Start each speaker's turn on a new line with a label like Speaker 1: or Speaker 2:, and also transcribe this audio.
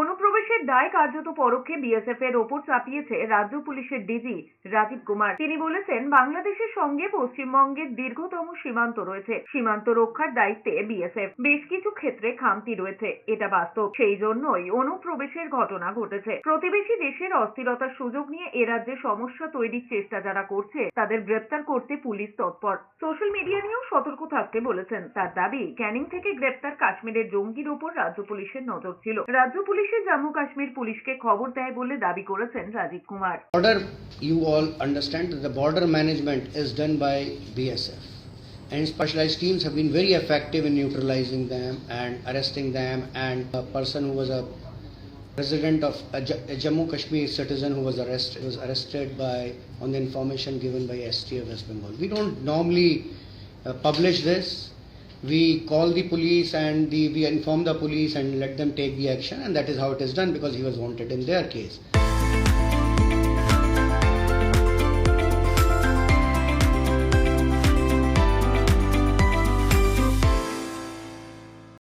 Speaker 1: অনুপ্রবেশের দায় কার্যত পরোক্ষে বিএসএফ এর ওপর চাপিয়েছে রাজ্য পুলিশের ডিজি রাজীব কুমার। তিনি বলেছেন, বাংলাদেশের সঙ্গে পশ্চিমবঙ্গের দীর্ঘতম সীমান্ত রয়েছে। সীমান্ত রক্ষার দায়িত্বে বিএসএফ। বেশ কিছু ক্ষেত্রে খামতি রয়েছে, এটা বাস্তব। সেই জন্যই অনুপ্রবেশের ঘটনা ঘটেছে। প্রতিবেশী দেশের অস্থিরতার সুযোগ নিয়ে এ রাজ্যে সমস্যা তৈরির চেষ্টা যারা করছে তাদের গ্রেপ্তার করতে পুলিশ তৎপর। সোশ্যাল মিডিয়া নিয়েও সতর্ক থাকতে বলেছেন। তার দাবি, ক্যানিং থেকে গ্রেপ্তার কাশ্মীরের জঙ্গির উপর রাজ্য পুলিশের নজর ছিল। রাজ্য পুলিশে জম্মু কাশ্মীর পুলিশকে খবর দেয় বলে দাবি করেছেন Rajib Kumar.
Speaker 2: Border, you all understand that the border management is done by BSF, and specialized teams have been very effective in neutralizing them and arresting them. And a person who was a resident of a Jammu Kashmir citizen who was arrested by on the information given by ST of West Bengal. We don't normally publish this. We call the police and we inform the police and let them take the action, and that is how it is done because he was wanted in their case.